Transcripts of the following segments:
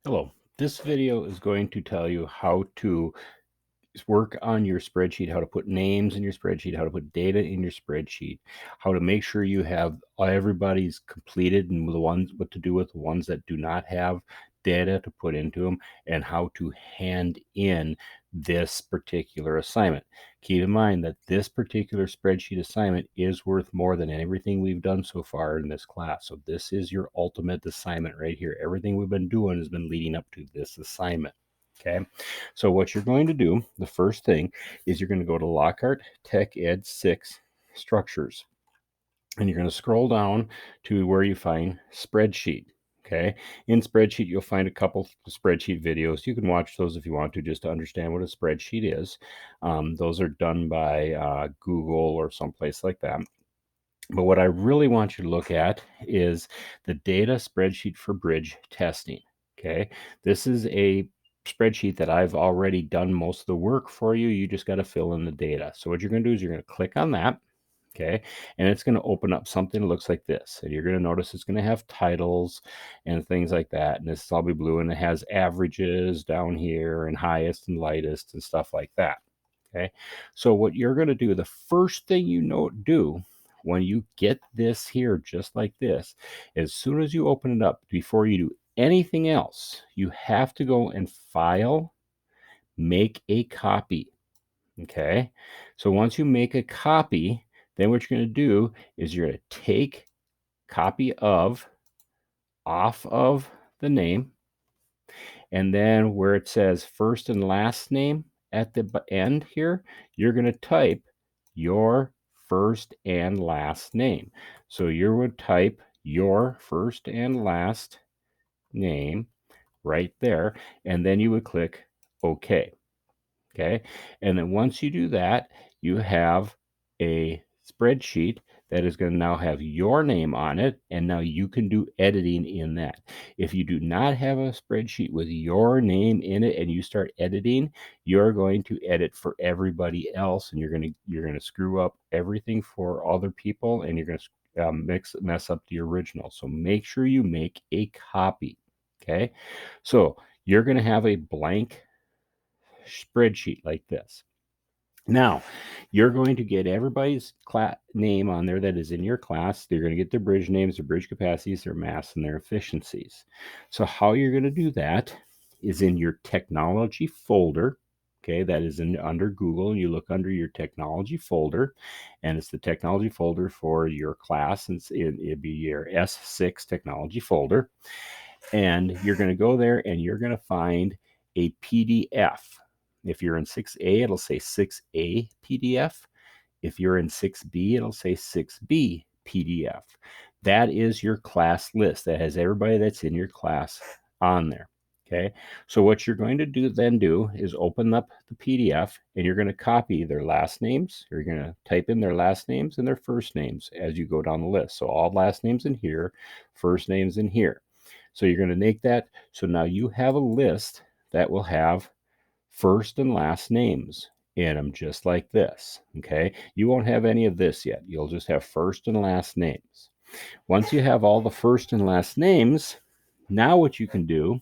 Hello. This video is going to tell you how to work on your spreadsheet, how to put names in your spreadsheet, how to put data in your spreadsheet, how to make sure you have everybody's completed and the ones what to do with the ones that do not have data to put into them, and how to hand in this particular assignment. Keep in mind that this particular spreadsheet assignment is worth more than everything we've done so far in this class. So this is your ultimate assignment right here. Everything we've been doing has been leading up to this assignment. Okay, so what you're going to do, the first thing is you're going to go to Lockhart Tech Ed 6 Structures, and you're going to scroll down to where you find Spreadsheet. Okay, in Spreadsheet, you'll find a couple spreadsheet videos. You can watch those if you want to, just to understand what a spreadsheet is. Those are done by Google or someplace like that. But what I really want you to look at is the data spreadsheet for bridge testing. Okay, this is a spreadsheet that I've already done most of the work for you. You just got to fill in the data. So what you're going to do is you're going to click on that. Okay, and it's going to open up something that looks like this. And you're going to notice it's going to have titles and things like that. And this will all be blue, and it has averages down here and highest and lightest and stuff like that. Okay, so what you're going to do, the first thing you do when you get this here, just like this, as soon as you open it up, before you do anything else, you have to go and file, make a copy. Okay, so once you make a copy, then what you're going to do is you're going to take copy of off of the name, and then where it says first and last name at the end here, you're going to type your first and last name. So you would type your first and last name right there, and then you would click OK. Okay, and then once you do that, you have a spreadsheet that is going to now have your name on it, and now you can do editing in that. If you do not have a spreadsheet with your name in it and you start editing, you're going to edit for everybody else, and you're going to screw up everything for other people, and you're going to mess up the original. So make sure you make a copy. Okay, so you're going to have a blank spreadsheet like this. Now, you're going to get everybody's name on there that is in your class. They're going to get their bridge names, their bridge capacities, their mass, and their efficiencies. So how you're going to do that is in your technology folder. Okay, that is under Google, and you look under your technology folder, and it's the technology folder for your class, and it'd be your S6 technology folder. And you're going to go there and you're going to find a PDF. If you're in 6A, it'll say 6A PDF. If you're in 6B, it'll say 6B PDF. That is your class list that has everybody that's in your class on there. Okay, so what you're going to do is open up the PDF, and you're going to copy their last names. You're going to type in their last names and their first names as you go down the list. So all last names in here, first names in here. So you're going to make that. So now you have a list that will have first and last names in them, just like this. Okay, you won't have any of this yet. You'll just have first and last names. Once you have all the first and last names, now what you can do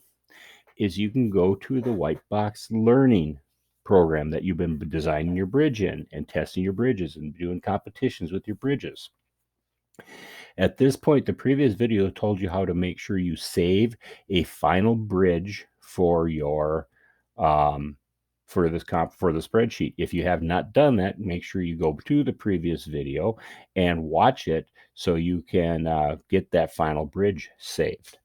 is you can go to the white box learning program that you've been designing your bridge in and testing your bridges and doing competitions with your bridges. At this point, the previous video told you how to make sure you save a final bridge for your for the spreadsheet. If you have not done that, make sure you go to the previous video and watch it so you can get that final bridge saved.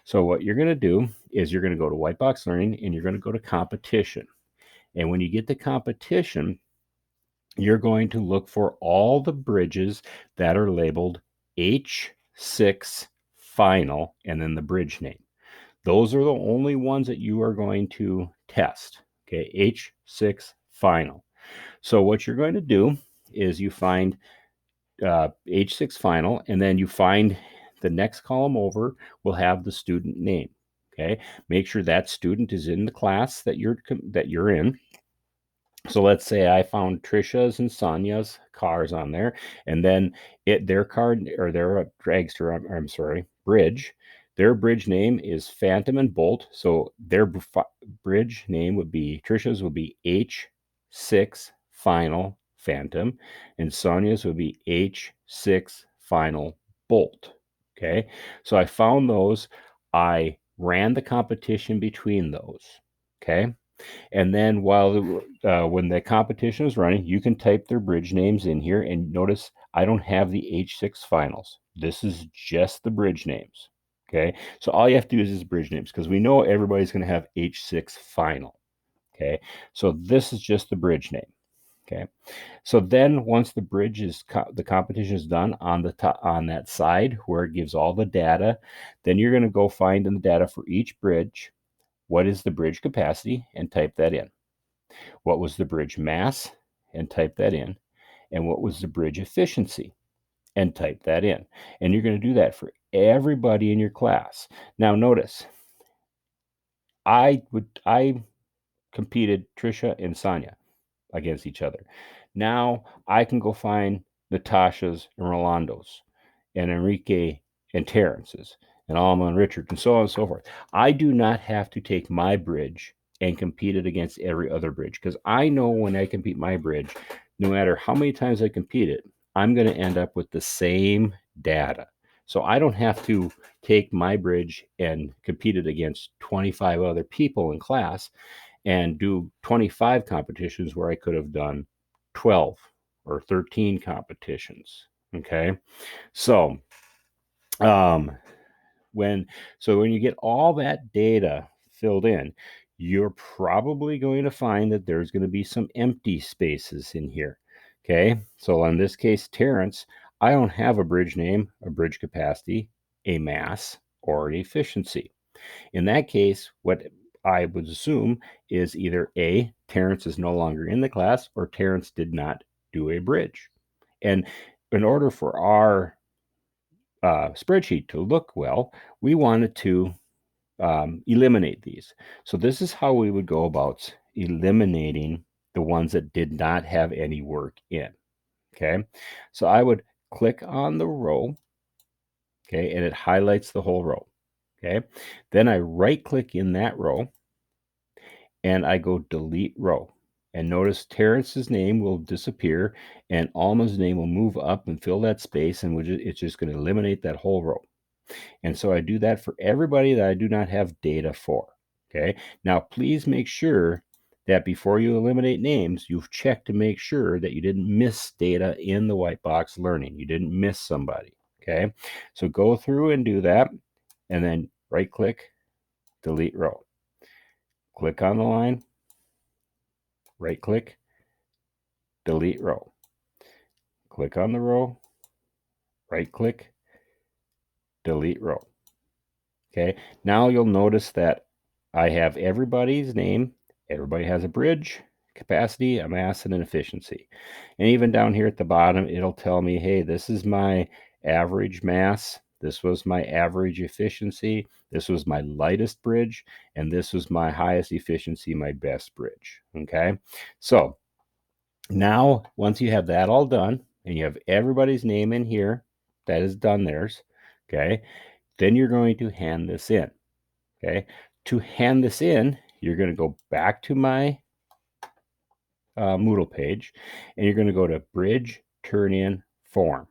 So what you're going to do is you're going to go to White Box Learning, and you're going to go to Competition. And when you get to Competition, you're going to look for all the bridges that are labeled H6 final and then the bridge name. Those are the only ones that you are going to test. Okay, H6 final. So what you're going to do is you find H6 final, and then you find the next column over will have the student name. Okay, make sure that student is in the class that you're in. So let's say I found Trisha's and Sonia's cars on there, and then their card or their dragster, I'm sorry, bridge Their bridge name is Phantom and Bolt. So their bridge name would be, Trisha's would be H6 Final Phantom, and Sonia's would be H6 Final Bolt. Okay, so I found those. I ran the competition between those. Okay, and then when the competition is running, you can type their bridge names in here, and notice I don't have the H6 finals. This is just the bridge names. Okay, so all you have to do is bridge names, because we know everybody's going to have H6 final. Okay, so this is just the bridge name. Okay, so then once the bridge is the competition is done on the top, on that side where it gives all the data, then you're going to go find in the data for each bridge what is the bridge capacity and type that in. What was the bridge mass, and type that in. And what was the bridge efficiency, and type that in. And you're going to do that for everybody in your class. Now notice, I competed Trisha and Sonia against each other. Now I can go find Natasha's and Rolando's and Enrique and Terrence's and Alma and Richard and so on and so forth. I do not have to take my bridge and compete it against every other bridge, because I know when I compete my bridge, no matter how many times I compete it, I'm going to end up with the same data. So I don't have to take my bridge and compete it against 25 other people in class and do 25 competitions where I could have done 12 or 13 competitions. Okay. So, when you get all that data filled in, you're probably going to find that there's going to be some empty spaces in here. Okay. So in this case, Terrence, I don't have a bridge name, a bridge capacity, a mass, or an efficiency. In that case, what I would assume is either A, Terrence is no longer in the class, or Terrence did not do a bridge. And in order for our spreadsheet to look well, we wanted to eliminate these. So this is how we would go about eliminating the ones that did not have any work in. Okay, so I would click on the row, okay, and it highlights the whole row. Okay, then I right click in that row and I go delete row. And notice Terrence's name will disappear and Alma's name will move up and fill that space, and it's just going to eliminate that whole row. And so I do that for everybody that I do not have data for. Okay. Now, please make sure that before you eliminate names, you've checked to make sure that you didn't miss data in the white box learning. You didn't miss somebody. Okay. So go through and do that, and then right click, delete row. Click on the line, right click, delete row. Click on the row, right click, delete row. Okay, now you'll notice that I have everybody's name. Everybody has a bridge, capacity, a mass, and an efficiency. And even down here at the bottom, it'll tell me, hey, this is my average mass. This was my average efficiency. This was my lightest bridge. And this was my highest efficiency, my best bridge. Okay, so now once you have that all done and you have everybody's name in here that has done theirs, okay, then you're going to hand this in. Okay, to hand this in, you're going to go back to my Moodle page, and you're going to go to Bridge Turn In Form.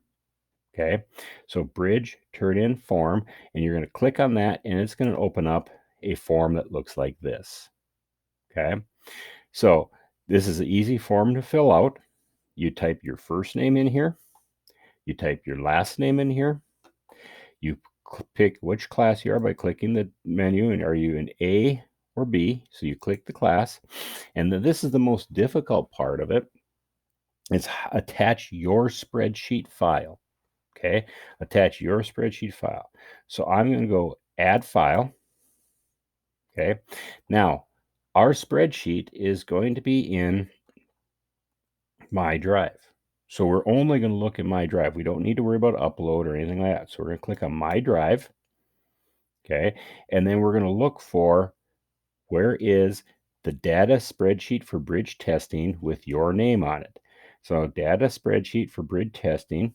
Okay, so Bridge Turn In Form, and you're going to click on that, and it's going to open up a form that looks like this. Okay, so this is an easy form to fill out. You type your first name in here, you type your last name in here, you pick which class you are by clicking the menu, and are you in A or B? So you click the class, and then this is the most difficult part of it. It's attach your spreadsheet file. Okay, attach your spreadsheet file. So I'm going to go add file. Okay, now our spreadsheet is going to be in my drive. So we're only going to look at my drive. We don't need to worry about upload or anything like that. So we're going to click on my drive. Okay, and then we're going to look for where is the data spreadsheet for bridge testing with your name on it. So data spreadsheet for bridge testing.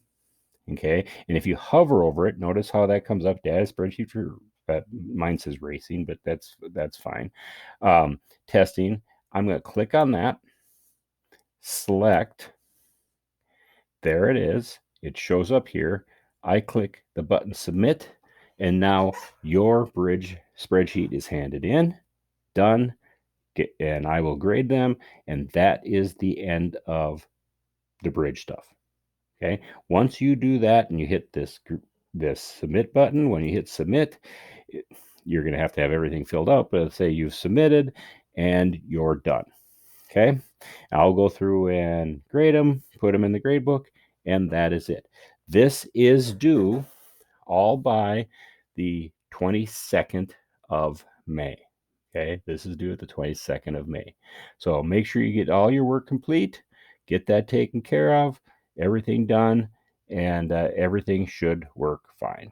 Okay, and if you hover over it, notice how that comes up, data spreadsheet for that mine says racing, but that's fine. Testing. I'm going to click on that, select. There it is. It shows up here. I click the button submit, and now your bridge spreadsheet is handed in, done, and I will grade them, and that is the end of the bridge stuff. Okay. Once you do that and you hit this submit button, when you hit submit, you're going to have everything filled out, but let's say you've submitted and you're done. Okay. I'll go through and grade them, put them in the grade book, and that is it. This is due all by the 22nd of May. Okay, this is due at the 22nd of May. So make sure you get all your work complete, get that taken care of, everything done, and everything should work fine.